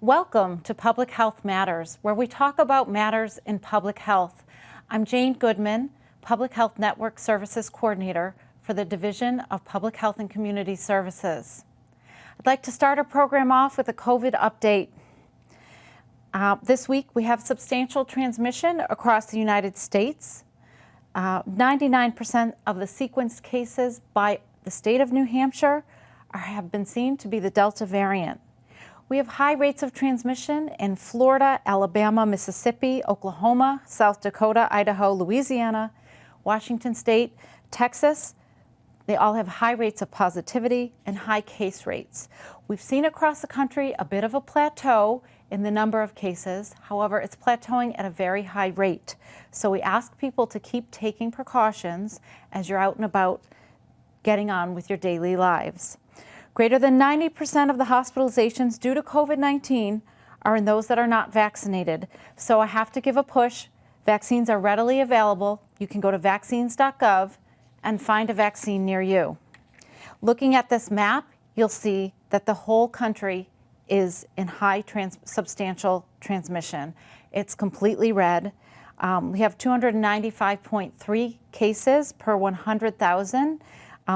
Welcome to Public Health Matters, where we talk about matters in public health. I'm Jane Goodman, Public Health Network Services Coordinator for the Division of Public Health and Community Services. I'd like to start our program off with a COVID update. This week we have substantial transmission across the United States. 99% of the sequenced cases by the state of New Hampshire have been seen to be the Delta variant. We have high rates of transmission in Florida, Alabama, Mississippi, Oklahoma, South Dakota, Idaho, Louisiana, Washington State, Texas. They all have high rates of positivity and high case rates. We've seen across the country a bit of a plateau in the number of cases. However, it's plateauing at a very high rate. So we ask people to keep taking precautions as you're out and about getting on with your daily lives. Greater than 90% of the hospitalizations due to COVID-19 are in those that are not vaccinated. So I have to give a push. Vaccines are readily available. You can go to vaccines.gov and find a vaccine near you. Looking at this map, you'll see that the whole country is in high substantial transmission. It's completely red. We have 295.3 cases per 100,000.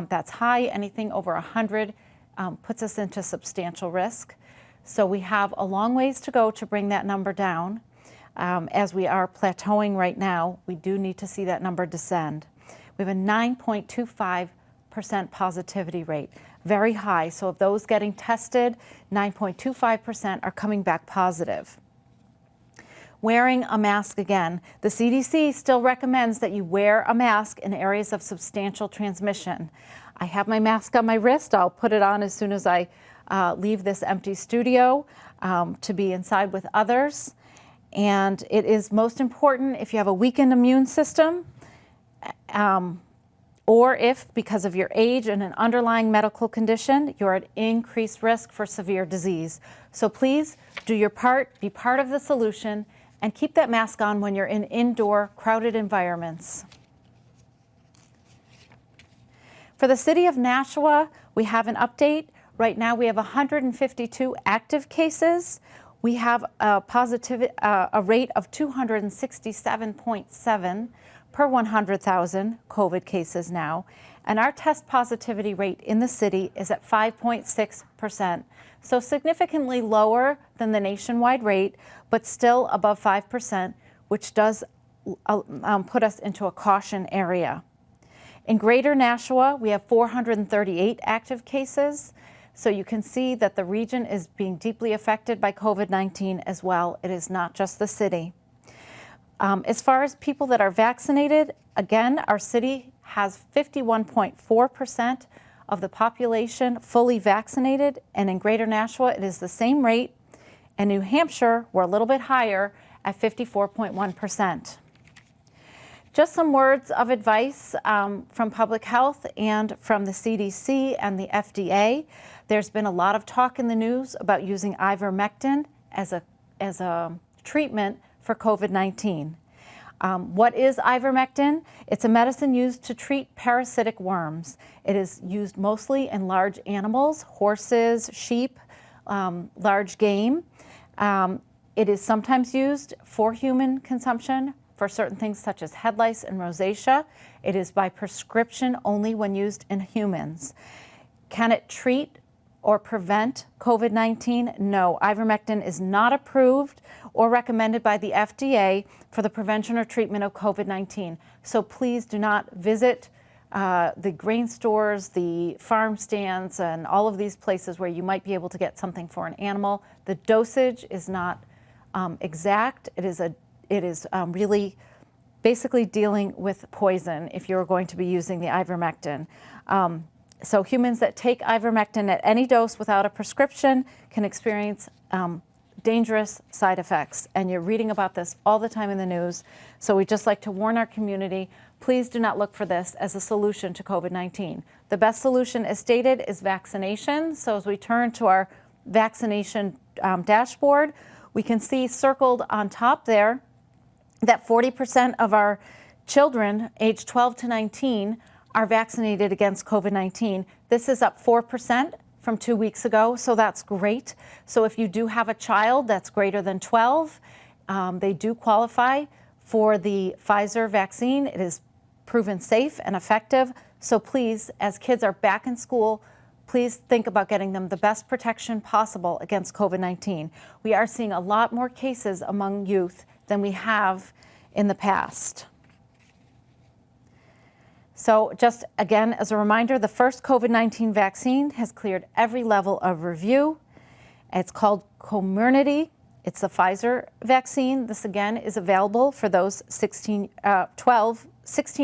That's high. Anything over 100 puts us into substantial risk. So we have a long ways to go to bring that number down. As we are plateauing right now, we do need to see that number descend. We have a 9.25% positivity rate, very high. So of those getting tested, 9.25% are coming back positive. Wearing a mask again. The CDC still recommends that you wear a mask in areas of substantial transmission. I have my mask on my wrist. I'll put it on as soon as I leave this empty studio to be inside with others. And it is most important if you have a weakened immune system or if, because of your age and an underlying medical condition, you're at increased risk for severe disease. So please do your part, be part of the solution, and keep that mask on when you're in indoor, crowded environments. For the city of Nashua, we have an update. Right now we have 152 active cases. We have a rate of 267.7 per 100,000 COVID cases now. And our test positivity rate in the city is at 5.6%. So significantly lower than the nationwide rate, but still above 5%, which does put us into a caution area. In Greater Nashua, we have 438 active cases. So you can see that the region is being deeply affected by COVID-19 as well. It is not just the city. As far as people that are vaccinated, again, our city has 51.4% of the population fully vaccinated, and in Greater Nashua, it is the same rate. In New Hampshire, we're a little bit higher at 54.1%. Just some words of advice from public health and from the CDC and the FDA. There's been a lot of talk in the news about using ivermectin as a treatment for COVID-19. What is ivermectin? It's a medicine used to treat parasitic worms. It is used mostly in large animals, horses, sheep, large game. It is sometimes used for human consumption for certain things such as head lice and rosacea. It is by prescription only when used in humans. Can it treat or prevent COVID-19? No, ivermectin is not approved or recommended by the FDA for the prevention or treatment of COVID-19. So please do not visit the grain stores, the farm stands, and all of these places where you might be able to get something for an animal. The dosage is not exact. It is really basically dealing with poison if you're going to be using the ivermectin. So humans that take ivermectin at any dose without a prescription can experience dangerous side effects. And you're reading about this all the time in the news. So we just like to warn our community, please do not look for this as a solution to COVID-19. The best solution, as stated, is vaccination. So as we turn to our vaccination dashboard, we can see circled on top there that 40% of our children aged 12 to 19 are vaccinated against COVID-19. This is up 4% from 2 weeks ago, so that's great. So if you do have a child that's greater than 12, they do qualify for the Pfizer vaccine. It is proven safe and effective. So please, as kids are back in school, please think about getting them the best protection possible against COVID-19. We are seeing a lot more cases among youth than we have in the past. So just again, as a reminder, the first COVID-19 vaccine has cleared every level of review. It's called Comirnaty. It's the Pfizer vaccine. This again is available for those 16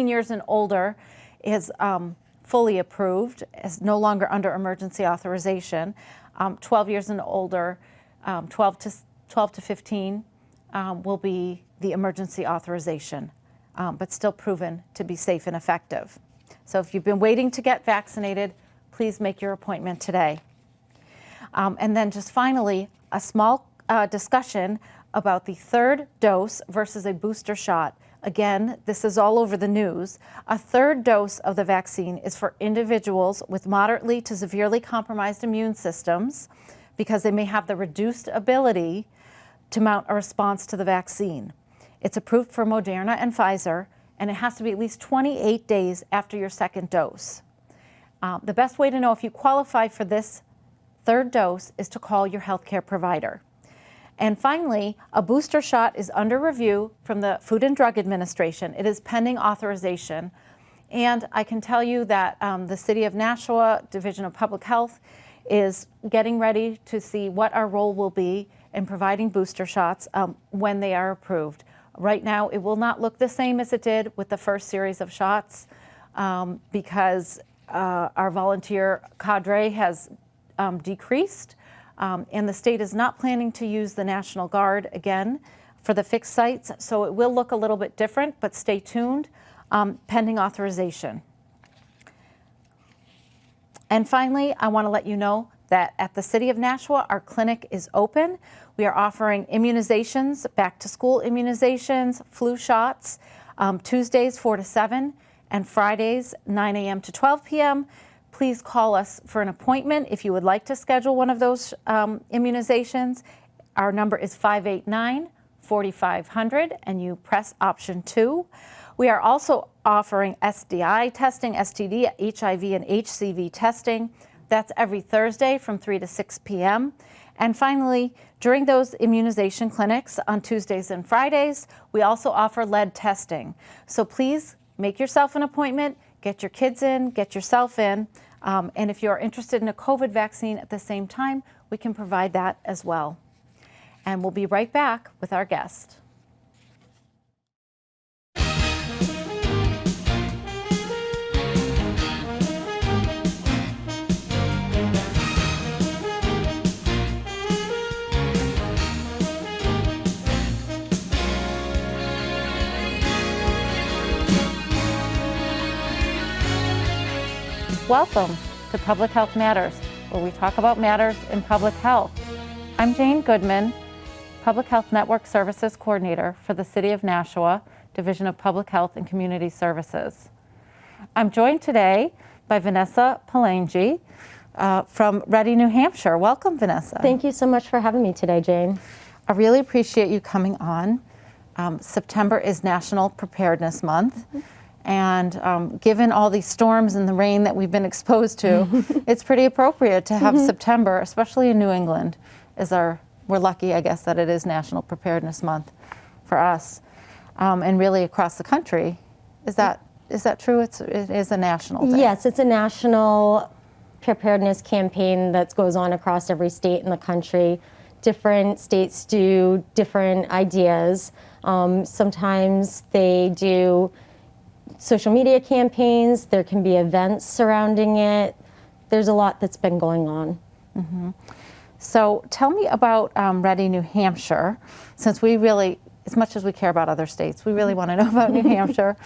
years and older. Is fully approved, is no longer under emergency authorization. 12 years and older, 12 to 15 will be the emergency authorization, but still proven to be safe and effective. So if you've been waiting to get vaccinated, please make your appointment today. And then just finally, a small discussion about the third dose versus a booster shot. Again, this is all over the news. A third dose of the vaccine is for individuals with moderately to severely compromised immune systems because they may have the reduced ability to mount a response to the vaccine. It's approved for Moderna and Pfizer, and it has to be at least 28 days after your second dose. The best way to know if you qualify for this third dose is to call your healthcare provider. And finally, a booster shot is under review from the Food and Drug Administration. It is pending authorization. And I can tell you that the City of Nashua Division of Public Health is getting ready to see what our role will be in providing booster shots when they are approved. Right now, it will not look the same as it did with the first series of shots because our volunteer cadre has decreased. And the state is not planning to use the National Guard again for the fixed sites, so it will look a little bit different, but stay tuned, pending authorization. And finally, I want to let you know that at the City of Nashua, our clinic is open. We are offering immunizations, back to school immunizations, flu shots, Tuesdays 4 to 7 and Fridays 9 a.m. to 12 p.m. Please call us for an appointment if you would like to schedule one of those immunizations. Our number is 589-4500 and you press option 2. We are also offering SDI testing, STD, HIV, and HCV testing. That's every Thursday from 3 to 6 p.m. And finally, during those immunization clinics on Tuesdays and Fridays, we also offer lead testing. So please make yourself an appointment, get your kids in, get yourself in. And if you're interested in a COVID vaccine at the same time, we can provide that as well. And we'll be right back with our guest. Welcome to Public Health Matters, where we talk about matters in public health. I'm Jane Goodman, Public Health Network Services Coordinator for the City of Nashua, Division of Public Health and Community Services. I'm joined today by Vanessa Palange from Ready, New Hampshire. Welcome, Vanessa. Thank you so much for having me today, Jane. I really appreciate you coming on. September is National Preparedness Month. And given all these storms and the rain that we've been exposed to, it's pretty appropriate to have September, especially in New England, we're lucky, I guess, that it is National Preparedness Month for us, and really across the country. Is that true? It is a national day. Yes, it's a national preparedness campaign that goes on across every state in the country. Different states do different ideas. Sometimes they do social media campaigns, there can be events surrounding it. There's a lot that's been going on. Mm-hmm. So tell me about Ready, New Hampshire, since we really, as much as we care about other states, we really want to know about New Hampshire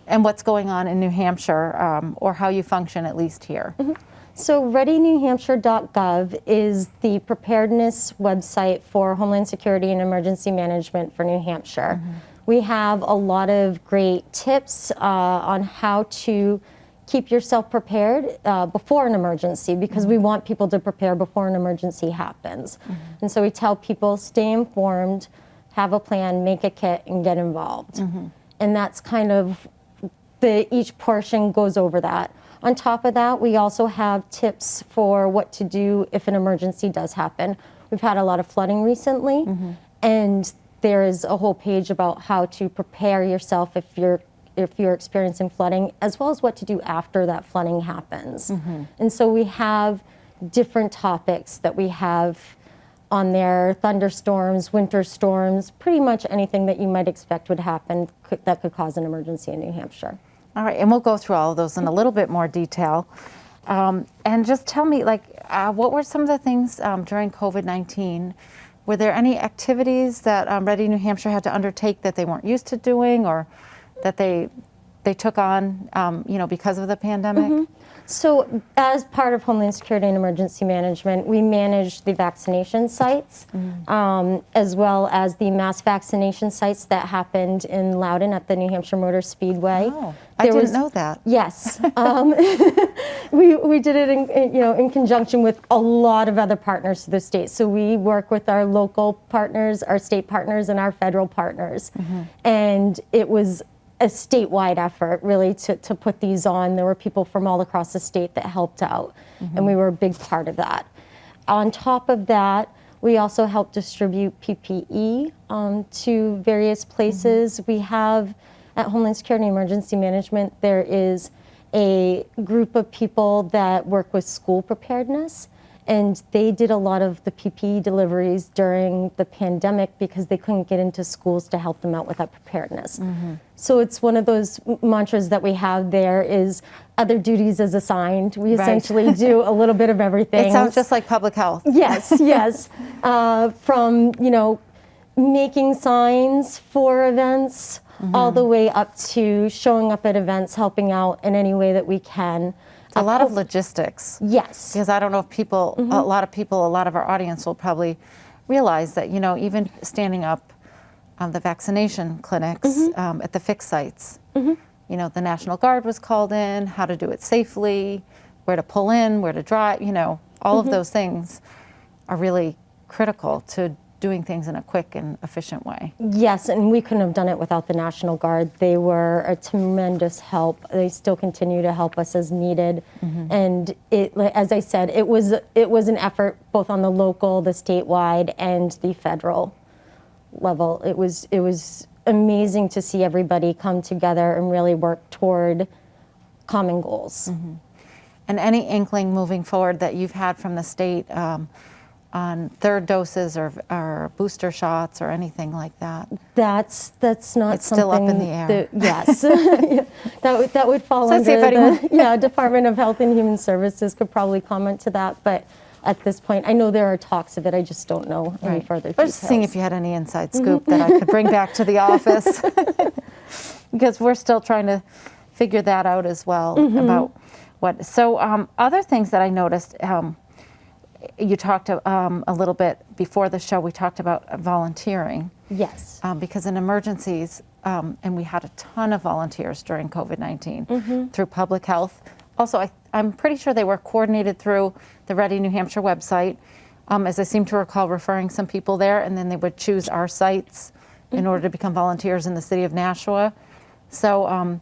and what's going on in New Hampshire, or how you function at least here. Mm-hmm. So readynewhampshire.gov is the preparedness website for Homeland Security and Emergency Management for New Hampshire. Mm-hmm. We have a lot of great tips on how to keep yourself prepared before an emergency, because we want people to prepare before an emergency happens. And so we tell people, stay informed, have a plan, make a kit, and get involved. And that's kind of each portion goes over that. On top of that, we also have tips for what to do if an emergency does happen. We've had a lot of flooding recently, and there is a whole page about how to prepare yourself if you're experiencing flooding, as well as what to do after that flooding happens. And so we have different topics that we have on there: thunderstorms, winter storms, pretty much anything that you might expect would happen that could cause an emergency in New Hampshire. All right, and we'll go through all of those in a little bit more detail. And just tell me, what were some of the things during COVID-19? Were there any activities that Ready New Hampshire had to undertake that they weren't used to doing, or that they took on, because of the pandemic? So as part of Homeland Security and Emergency Management, we manage the vaccination sites, as well as the mass vaccination sites that happened in Loudon at the New Hampshire Motor Speedway. Oh, I didn't know that. Yes. We did it in conjunction with a lot of other partners to the state. So we work with our local partners, our state partners, and our federal partners. And it was a statewide effort, really, to put these on. There were people from all across the state that helped out, and we were a big part of that. On top of that, we also helped distribute PPE to various places. We have, at Homeland Security and Emergency Management, there is a group of people that work with school preparedness, and they did a lot of the PPE deliveries during the pandemic because they couldn't get into schools to help them out with that preparedness. So it's one of those mantras that we have there is other duties as assigned. We essentially do a little bit of everything. It sounds just like public health. Yes, yes. From, making signs for events all the way up to showing up at events, helping out in any way that we can. A lot of logistics. Yes. Because I don't know if people, a lot of our audience will probably realize that, even standing up the vaccination clinics at the fixed sites, the National Guard was called in, how to do it safely, where to pull in, where to drive, all of those things are really critical to doing things in a quick and efficient way. Yes, and we couldn't have done it without the National Guard. They were a tremendous help. They still continue to help us as needed. And as I said, it was an effort both on the local, the statewide, and the federal level. It was amazing to see everybody come together and really work toward common goals. And any inkling moving forward that you've had from the state on third doses or booster shots or anything like that? That's not it's something. Still up in the air. Yes, that would fall under the Department of Health and Human Services could probably comment to that, but at this point, I know there are talks of it. I just don't know any further details. Just seeing if you had any inside scoop that I could bring back to the office, because we're still trying to figure that out as well about what. So other things that I noticed. You talked a little bit before the show, we talked about volunteering. Yes. Because in emergencies, and we had a ton of volunteers during COVID-19 through public health. Also, I'm pretty sure they were coordinated through the Ready New Hampshire website, as I seem to recall referring some people there, and then they would choose our sites in order to become volunteers in the city of Nashua. So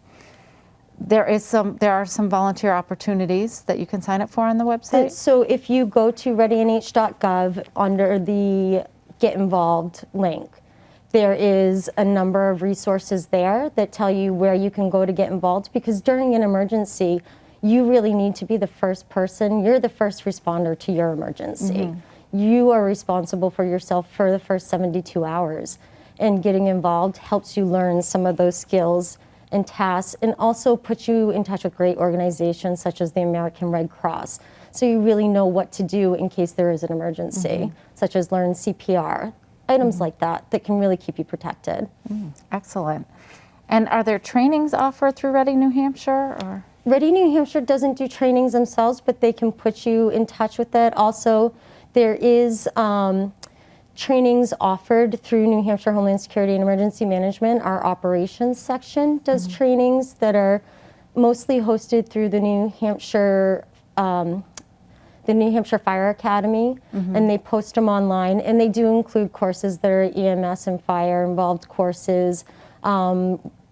there are some volunteer opportunities that you can sign up for on the website. So if you go to readynh.gov under the Get Involved link, there is a number of resources there that tell you where you can go to get involved, because during an emergency, you really need to be the first person. You're the first responder to your emergency. You are responsible for yourself for the first 72 hours. And getting involved helps you learn some of those skills and tasks, and also put you in touch with great organizations such as the American Red Cross. So you really know what to do in case there is an emergency, such as learn CPR, items like that can really keep you protected. Excellent. And are there trainings offered through Ready New Hampshire? Or? Ready New Hampshire doesn't do trainings themselves, but they can put you in touch with it. Also, there is trainings offered through New Hampshire Homeland Security and Emergency Management. Our operations section does trainings that are mostly hosted through the New Hampshire Fire Academy, and they post them online, and they do include courses that are EMS and fire involved courses.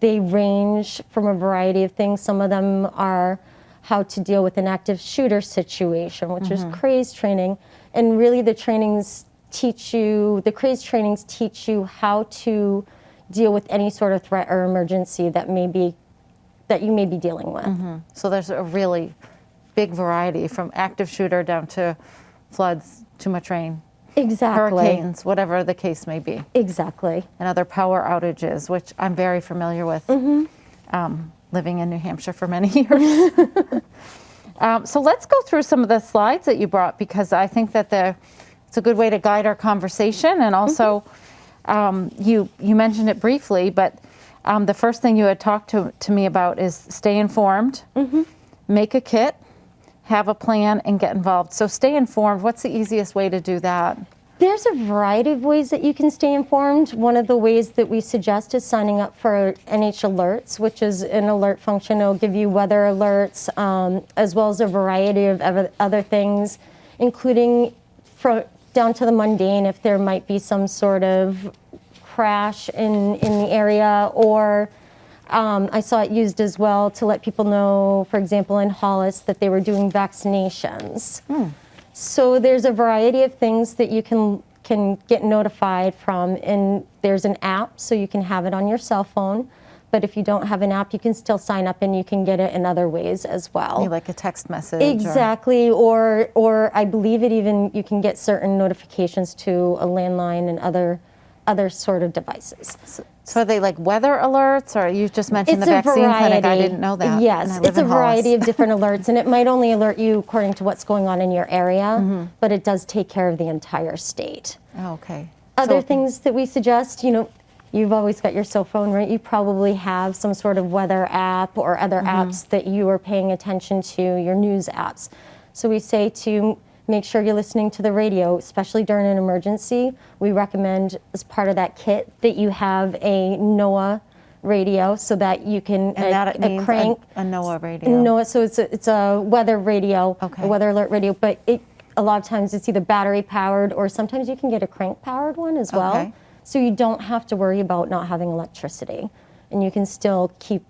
They range from a variety of things. Some of them are how to deal with an active shooter situation, which is craze training, and really the trainings teach you, the craze trainings teach you how to deal with any sort of threat or emergency that you may be dealing with. So there's a really big variety from active shooter down to floods, too much rain, Exactly. hurricanes, whatever the case may be, Exactly. and other power outages, which I'm very familiar with, living in New Hampshire for many years. So let's go through some of the slides that you brought, because I think that it's a good way to guide our conversation. And also, you mentioned it briefly, but the first thing you had talked to me about is stay informed, make a kit, have a plan, and get involved. So stay informed. What's the easiest way to do that? There's a variety of ways that you can stay informed. One of the ways that we suggest is signing up for NH Alerts, which is an alert function. It'll give you weather alerts, as well as a variety of other things, including down to the mundane, if there might be some sort of crash in the area, or I saw it used as well to let people know, for example, in Hollis, that they were doing vaccinations. So there's a variety of things that you can get notified from, and there's an app, so you can have it on your cell phone. But if you don't have an app, you can still sign up, and you can get it in other ways as well. Like a text message. Exactly, or I believe you can get certain notifications to a landline and other sort of devices. So are they like weather alerts, or you just mentioned the vaccine clinic? I didn't know that. Yes, it's a variety of different alerts, and it might only alert you according to what's going on in your area, but it does take care of the entire state. Oh, okay. Other things that we suggest, you've always got your cell phone, right? You probably have some sort of weather app or other apps that you are paying attention to, your news apps. So we say to make sure you're listening to the radio, especially during an emergency. We recommend, as part of that kit, that you have a NOAA radio, so that you can and that means crank a NOAA radio. NOAA, so it's a weather radio, Okay. a weather alert radio, but a lot of times it's either battery powered, or sometimes you can get a crank powered one as well. Okay. So you don't have to worry about not having electricity, and you can still keep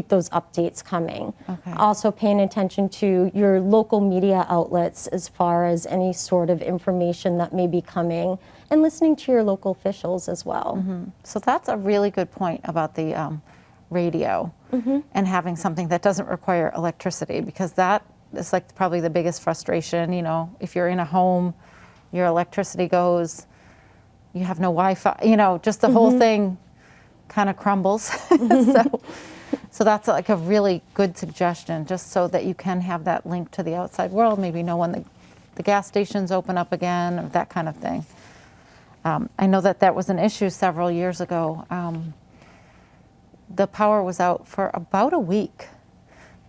those updates coming. Okay. Also paying attention to your local media outlets as far as any sort of information that may be coming, and listening to your local officials as well. So that's a really good point about the radio and having something that doesn't require electricity, because that is like probably the biggest frustration. If you're in a home, your electricity goes, you have no Wi-Fi, just the whole thing kind of crumbles. So that's like a really good suggestion, just so that you can have that link to the outside world, maybe know when the gas stations open up again, or that kind of thing. I know that was an issue several years ago. The power was out for about a week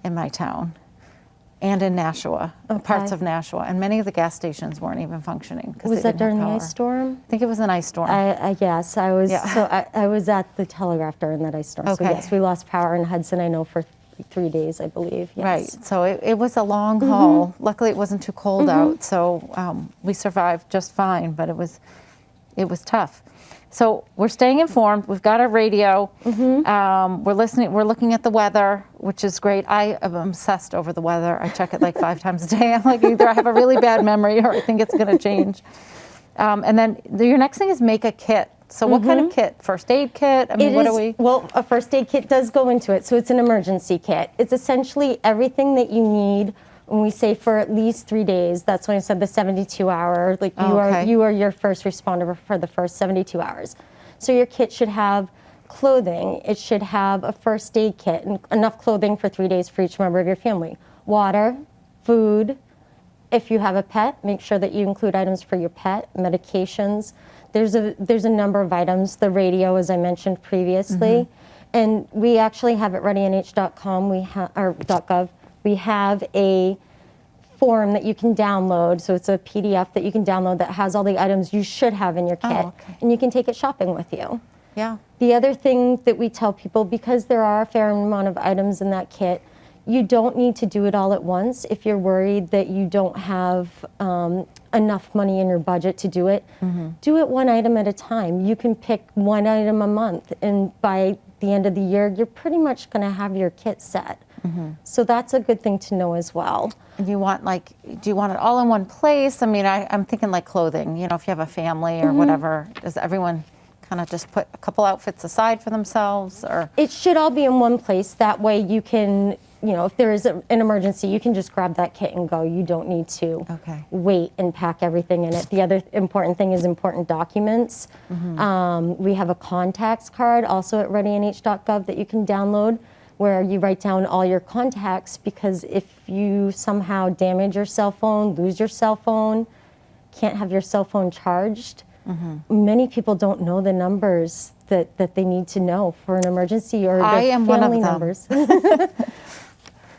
in my town and in Nashua, parts of Nashua, and many of the gas stations weren't even functioning. Was that during the ice storm? I think it was an ice storm. Yes, I was. Yeah. So I was at the Telegraph during that ice storm. Okay. So yes, we lost power in Hudson, I know, for 3 days, I believe. Yes. Right, so it was a long haul. Luckily, it wasn't too cold out, so we survived just fine, but it was tough. So we're staying informed. We've got our radio. We're listening. We're looking at the weather, which is great. I am obsessed over the weather. I check it like 5 times a day. I'm like, either I have a really bad memory, or I think it's going to change. And then your next thing is make a kit. So what kind of kit? First aid kit? I mean, Well, a first aid kit does go into it. So it's an emergency kit. It's essentially everything that you need. When we say for at least 3 days, that's when I said the 72 hour, like you are your first responder for the first 72 hours. So your kit should have clothing. It should have a first aid kit, and enough clothing for 3 days for each member of your family. Water, food. If you have a pet, make sure that you include items for your pet, medications. There's a number of items. The radio, as I mentioned previously, and we actually have it ready on nh.com. Or .gov. We have a form that you can download, so it's a PDF that you can download that has all the items you should have in your kit, and you can take it shopping with you. Yeah. The other thing that we tell people, because there are a fair amount of items in that kit, You don't need to do it all at once. If you're worried that you don't have enough money in your budget to do it, do it one item at a time. You can pick one item a month, and by the end of the year, you're pretty much going to have your kit set. So that's a good thing to know as well. And you want do you want it all in one place? I mean, I'm thinking like clothing, you know, if you have a family or whatever, does everyone kind of just put a couple outfits aside for themselves, or? It should all be in one place. That way you can, you know, if there is an emergency, you can just grab that kit and go. You don't need to wait and pack everything in it. The other important thing is important documents. We have a contacts card also at readynh.gov that you can download, where you write down all your contacts, because if you somehow damage your cell phone, lose your cell phone, can't have your cell phone charged, many people don't know the numbers that they need to know for an emergency, or I their am family one of them. numbers.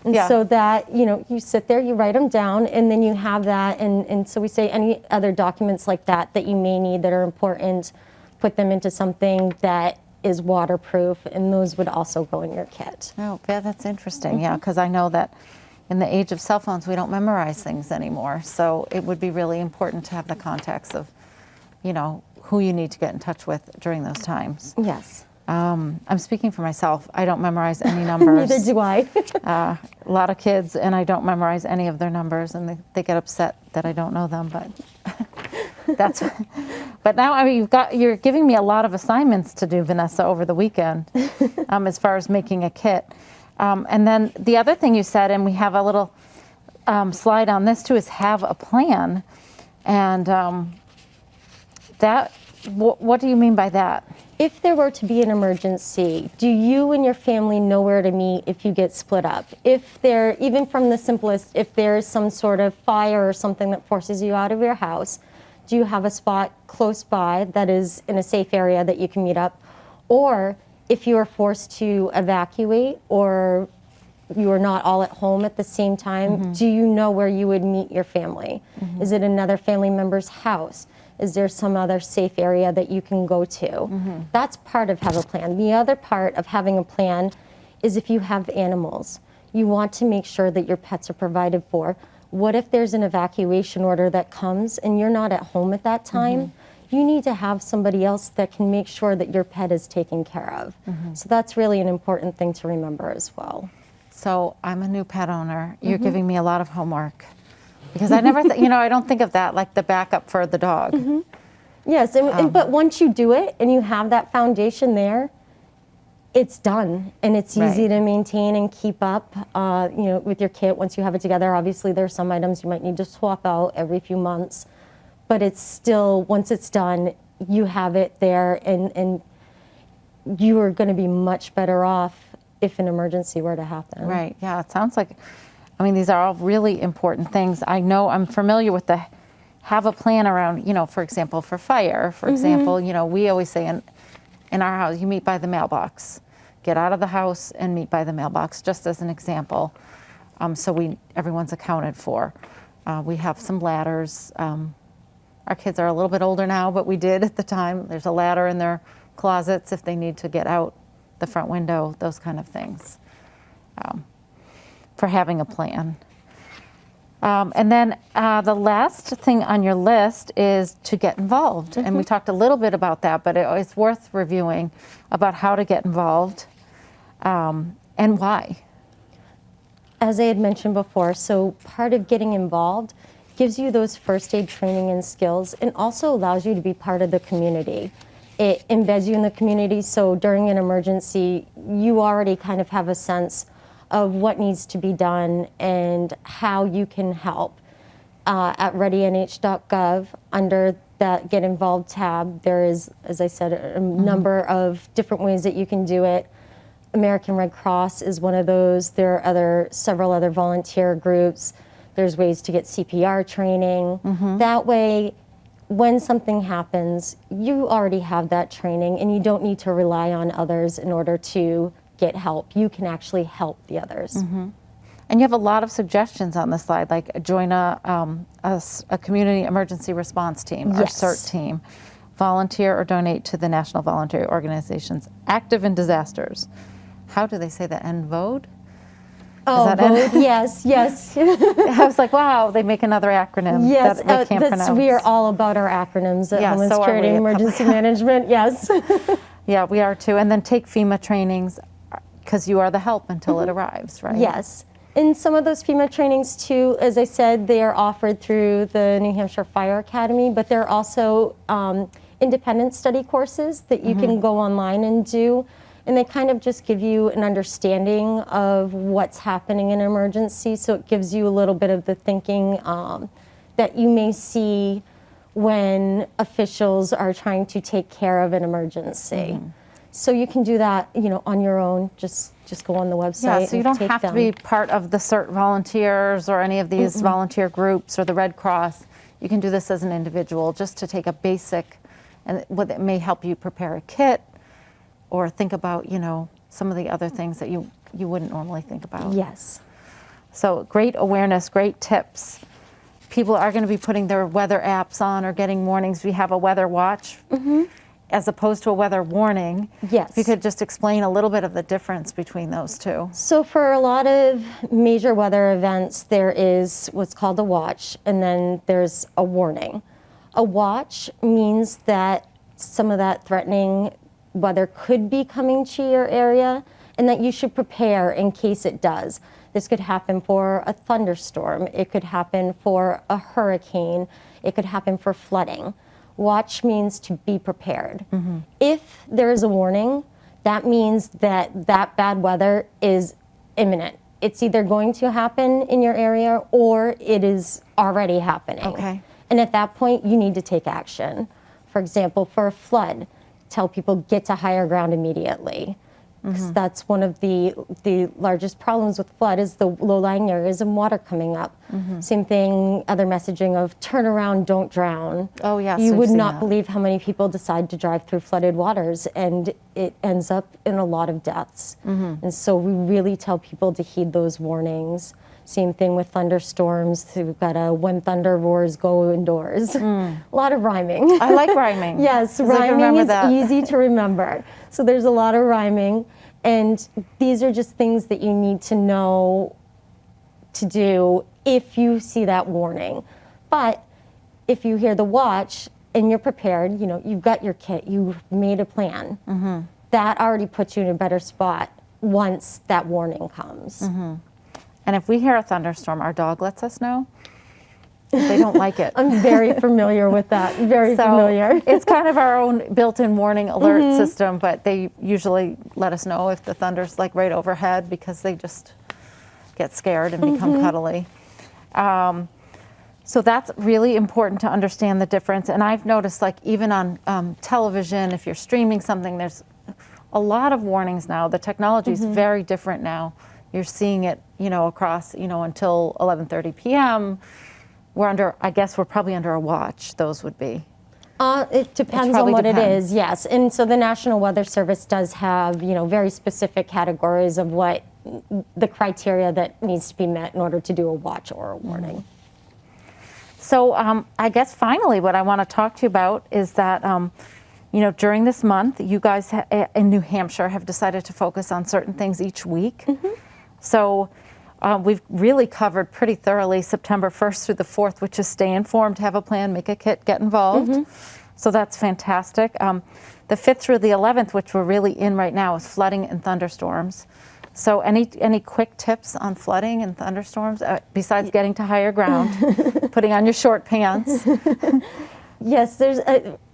And so that, you know, you sit there, you write them down, and then you have that. And so we say any other documents like that that you may need that are important, put them into something that is waterproof, and those would also go in your kit. Oh, yeah, that's interesting. Yeah, because I know that in the age of cell phones, we don't memorize things anymore. So it would be really important to have the context of, you know, who you need to get in touch with during those times. Yes. I'm speaking for myself. I don't memorize any numbers. Neither do I. A lot of kids, and I don't memorize any of their numbers, and they get upset that I don't know them. But that's. But now, I mean, you're giving me a lot of assignments to do, Vanessa, over the weekend, as far as making a kit. And then the other thing you said, and we have a little slide on this too, is have a plan. And what do you mean by that? If there were to be an emergency, do you and your family know where to meet if you get split up? If there, even from the simplest, if there's some sort of fire or something that forces you out of your house, do you have a spot close by that is in a safe area that you can meet up? Or if you are forced to evacuate, or you are not all at home at the same time, do you know where you would meet your family? Is it another family member's house? Is there some other safe area that you can go to? That's part of have a plan. The other part of having a plan is if you have animals. You want to make sure that your pets are provided for. What if there's an evacuation order that comes and you're not at home at that time? You need to have somebody else that can make sure that your pet is taken care of. So that's really an important thing to remember as well. So I'm a new pet owner. You're giving me a lot of homework. Because I never, you know, I don't think of that like the backup for the dog. Yes, but once you do it and you have that foundation there, it's done, and it's easy to maintain and keep up. You know, with your kit, once you have it together, obviously there are some items you might need to swap out every few months, but it's still, once it's done, you have it there, and you are going to be much better off if an emergency were to happen. Right. Yeah. It sounds like. I mean, these are all really important things. I know I'm familiar with the have a plan around, you know, for example, for fire, for example, you know, we always say in our house, you meet by the mailbox. Get out of the house and meet by the mailbox, just as an example. So everyone's accounted for. We have some ladders. Our kids are a little bit older now, but we did at the time. There's a ladder in their closets if they need to get out the front window, those kind of things. For having a plan. And then the last thing on your list is to get involved. And we talked a little bit about that, but it's worth reviewing about how to get involved and why. As I had mentioned before, so part of getting involved gives you those first aid training and skills, and also allows you to be part of the community. It embeds you in the community, so during an emergency, you already kind of have a sense of what needs to be done and how you can help. At readynh.gov, under that Get Involved tab, there is, as I said, a number of different ways that you can do it. American Red Cross is one of those. There are several other volunteer groups. There's ways to get CPR training. That way, when something happens, you already have that training, and you don't need to rely on others in order to get help. You can actually help the others. And you have a lot of suggestions on the slide, like join a community emergency response team or CERT team, volunteer or donate to the National Voluntary Organizations active in disasters. How do they say that? NVOD? Oh, that it? VODE, yes, yes. I was like, wow, they make another acronym Yes, that we can't pronounce. we are all about our acronyms at Yeah, Homeland so are Security we and at Emergency Management, yes. Yeah, we are too. And then take FEMA trainings because you are the help until it arrives, right? Yes. And some of those FEMA trainings too, as I said, they are offered through the New Hampshire Fire Academy, but there are also independent study courses that you can go online and do. And they kind of just give you an understanding of what's happening in an emergency. So it gives you a little bit of the thinking that you may see when officials are trying to take care of an emergency. So you can do that, on your own. Just go on the website. Yeah, so you don't have to be part of the CERT volunteers or any of these volunteer groups or the Red Cross. You can do this as an individual just to take a basic, and what it may help you prepare a kit or think about, some of the other things that you wouldn't normally think about. Yes. So great awareness, great tips. People are going to be putting their weather apps on or getting warnings. We have a weather watch as opposed to a weather warning. Yes. If you could just explain a little bit of the difference between those two. So for a lot of major weather events, there is what's called a watch, and then there's a warning. A watch means that some of that threatening weather could be coming to your area and that you should prepare in case it does. This could happen for a thunderstorm. It could happen for a hurricane. It could happen for flooding. Watch means to be prepared. If there is a warning, that means that that bad weather is imminent. It's either going to happen in your area or it is already happening. Okay. And at that point, you need to take action. For example, for a flood, tell people get to higher ground immediately. Because that's one of the largest problems with flood is the low-lying areas and water coming up. Same thing, other messaging of turn around, don't drown. Oh, yes, You we've would seen not that. believe how many people decide to drive through flooded waters, and it ends up in a lot of deaths. And so we really tell people to heed those warnings. Same thing with thunderstorms. We've got a when thunder roars, go indoors. A lot of rhyming. I like rhyming. Yes, 'Cause I can rhyming remember is that. easy to remember. So there's a lot of rhyming, and these are just things that you need to know to do if you see that warning. But if you hear the watch and you're prepared, you've got your kit, you've made a plan, that already puts you in a better spot once that warning comes. And if we hear a thunderstorm, our dog lets us know if they don't like it. I'm very familiar with that, very familiar. It's kind of our own built-in warning alert system, but they usually let us know if the thunder's like right overhead because they just get scared and become cuddly. So that's really important to understand the difference. And I've noticed, like, even on television, if you're streaming something, there's a lot of warnings now. The technology is very different now. You're seeing it, across, until 11:30 p.m. I guess we're probably under a watch, those would be. It depends on what it is, yes. And so the National Weather Service does have, very specific categories of what the criteria that needs to be met in order to do a watch or a warning. So I guess finally what I want to talk to you about is that, during this month, you guys in New Hampshire have decided to focus on certain things each week. So we've really covered pretty thoroughly September 1st through the 4th, which is stay informed, have a plan, make a kit, get involved. So that's fantastic. The 5th through the 11th, which we're really in right now, is flooding and thunderstorms. So any quick tips on flooding and thunderstorms, besides getting to higher ground, putting on your short pants? Yes, there's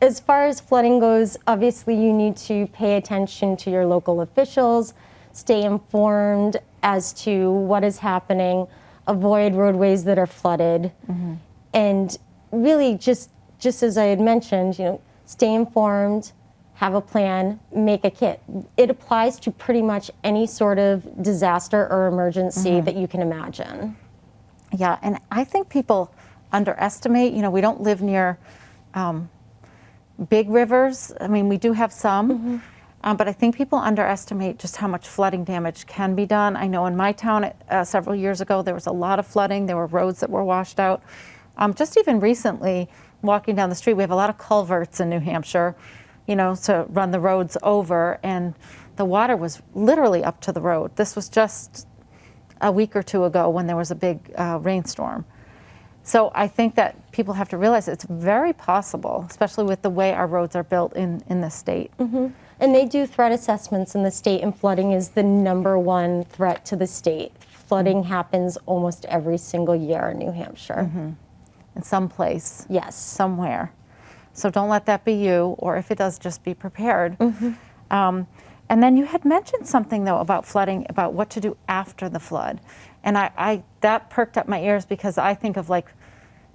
as far as flooding goes, obviously you need to pay attention to your local officials, stay informed as to what is happening, avoid roadways that are flooded, and really just as I had mentioned, stay informed, have a plan, make a kit. It applies to pretty much any sort of disaster or emergency that you can imagine. Yeah, and I think people underestimate, we don't live near big rivers. I mean, we do have some, but I think people underestimate just how much flooding damage can be done. I know in my town several years ago, there was a lot of flooding. There were roads that were washed out. Just even recently, walking down the street, we have a lot of culverts in New Hampshire, to run the roads over, and the water was literally up to the road. This was just a week or two ago when there was a big rainstorm. So I think that people have to realize it's very possible, especially with the way our roads are built in the state. And they do threat assessments in the state, and flooding is the #1 threat to the state. Flooding happens almost every single year in New Hampshire. In some place. Yes. Somewhere. So don't let that be you, or if it does, just be prepared. And then you had mentioned something, though, about flooding, about what to do after the flood. And I that perked up my ears because I think of, like,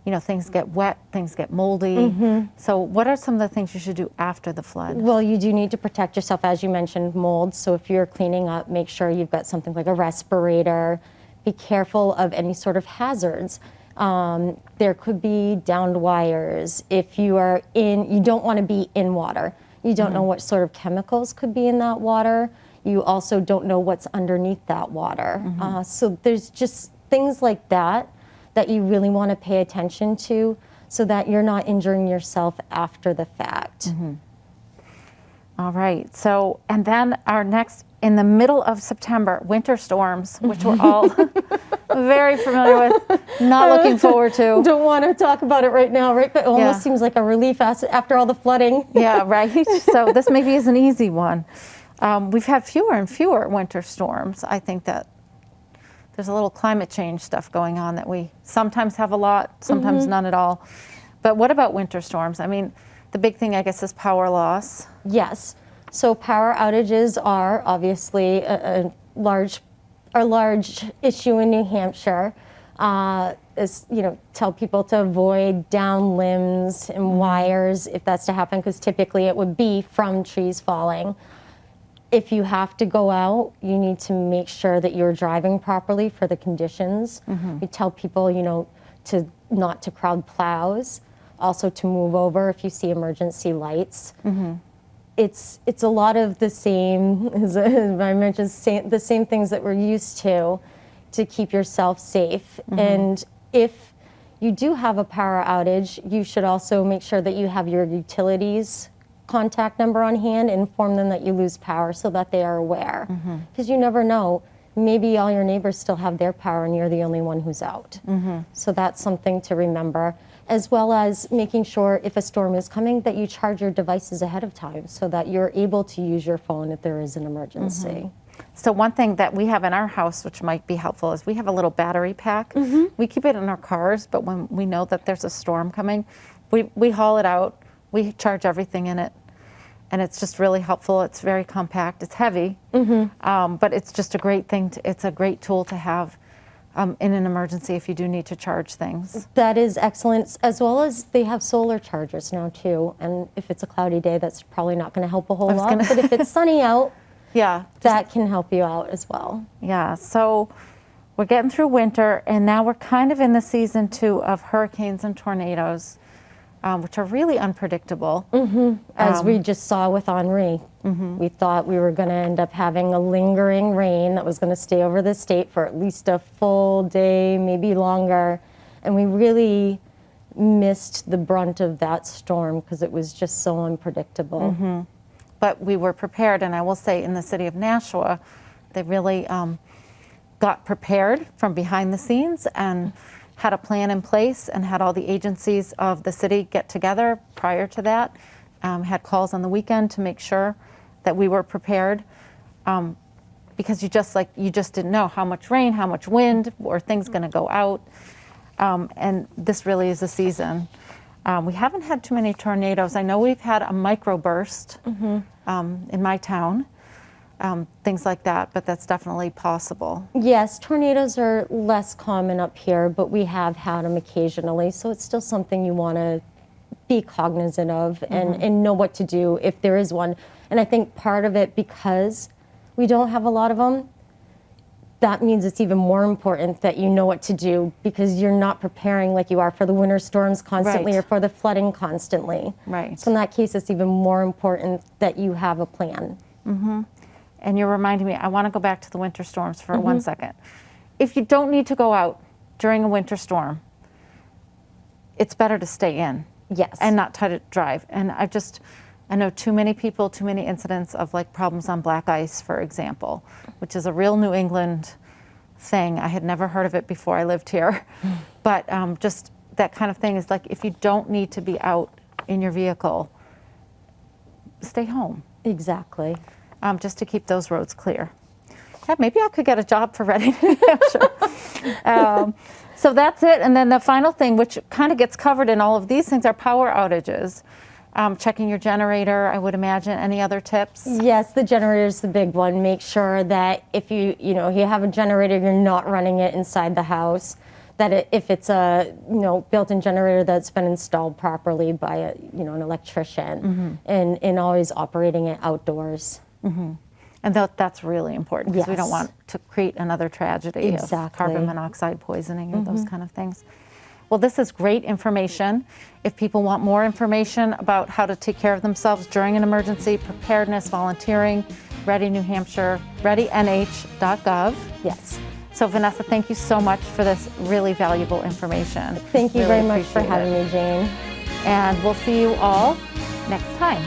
you know, things get wet, things get moldy. So what are some of the things you should do after the flood? Well, you do need to protect yourself, as you mentioned, mold. So if you're cleaning up, make sure you've got something like a respirator. Be careful of any sort of hazards. There could be downed wires. If you are you don't want to be in water. You don't know what sort of chemicals could be in that water. You also don't know what's underneath that water. So there's just things like that that you really want to pay attention to so that you're not injuring yourself after the fact. All right. So, and then our next, in the middle of September, winter storms, which we're all very familiar with, not looking forward to. Don't want to talk about it right now, right? But it almost seems like a relief after all the flooding. Yeah, right. So this maybe is an easy one. We've had fewer and fewer winter storms. I think that there's a little climate change stuff going on that we sometimes have a lot, sometimes none at all. But what about winter storms? I mean, the big thing, I guess, is power loss. Yes. So power outages are obviously a large issue in New Hampshire. Tell people to avoid down limbs and wires if that's to happen, because typically it would be from trees falling. If you have to go out, you need to make sure that you're driving properly for the conditions. We tell people, not to crowd plows, also to move over if you see emergency lights. It's a lot of the same, as I mentioned, the same things that we're used to keep yourself safe. And if you do have a power outage, you should also make sure that you have your utilities contact number on hand, inform them that you lose power so that they are aware. Because you never know, maybe all your neighbors still have their power and you're the only one who's out. So that's something to remember, as well as making sure if a storm is coming that you charge your devices ahead of time so that you're able to use your phone if there is an emergency. So one thing that we have in our house, which might be helpful, is we have a little battery pack. We keep it in our cars, but when we know that there's a storm coming, we haul it out. We charge everything in it, and it's just really helpful. It's very compact. It's heavy, but it's just a great thing. It's a great tool to have in an emergency if you do need to charge things. That is excellent, as well as they have solar chargers now too. And if it's a cloudy day, that's probably not going to help a whole lot. But if it's sunny out, that can help you out as well. Yeah. So we're getting through winter, and now we're kind of in the season too of hurricanes and tornadoes. Which are really unpredictable. As we just saw with Henri. We thought we were going to end up having a lingering rain that was going to stay over the state for at least a full day, maybe longer. And we really missed the brunt of that storm because it was just so unpredictable. But we were prepared, and I will say in the city of Nashua, they really got prepared from behind the scenes and had a plan in place and had all the agencies of the city get together prior to that, had calls on the weekend to make sure that we were prepared, because you just didn't know how much rain, how much wind, were things going to go out, and this really is a season. We haven't had too many tornadoes. I know we've had a microburst in my town. Things like that, but that's definitely possible. Yes, tornadoes are less common up here, but we have had them occasionally, so it's still something you want to be cognizant of and know what to do if there is one. And I think part of it, because we don't have a lot of them, that means it's even more important that you know what to do, because you're not preparing like you are for the winter storms constantly or for the flooding constantly. Right. So in that case, it's even more important that you have a plan. And you're reminding me, I want to go back to the winter storms for 1 second. If you don't need to go out during a winter storm, it's better to stay in. Yes. And not try to drive. And I know too many people, too many incidents of like problems on black ice, for example, which is a real New England thing. I had never heard of it before I lived here. But just that kind of thing is like, if you don't need to be out in your vehicle, stay home. Exactly. Just to keep those roads clear. Yeah, maybe I could get a job for Reading, New Hampshire. So that's it. And then the final thing, which kind of gets covered in all of these things, are power outages. Checking your generator, I would imagine. Any other tips? Yes, the generator is the big one. Make sure that if you have a generator, you're not running it inside the house. That if it's a built-in generator that's been installed properly by an electrician, and always operating it outdoors. And that's really important, because we don't want to create another tragedy of carbon monoxide poisoning or those kind of things. Well, this is great information. If people want more information about how to take care of themselves during an emergency, preparedness, volunteering, Ready New Hampshire, readynh.gov. Yes. So Vanessa, thank you so much for this really valuable information. Thank you Really very much for appreciate having me, Jane. And we'll see you all next time.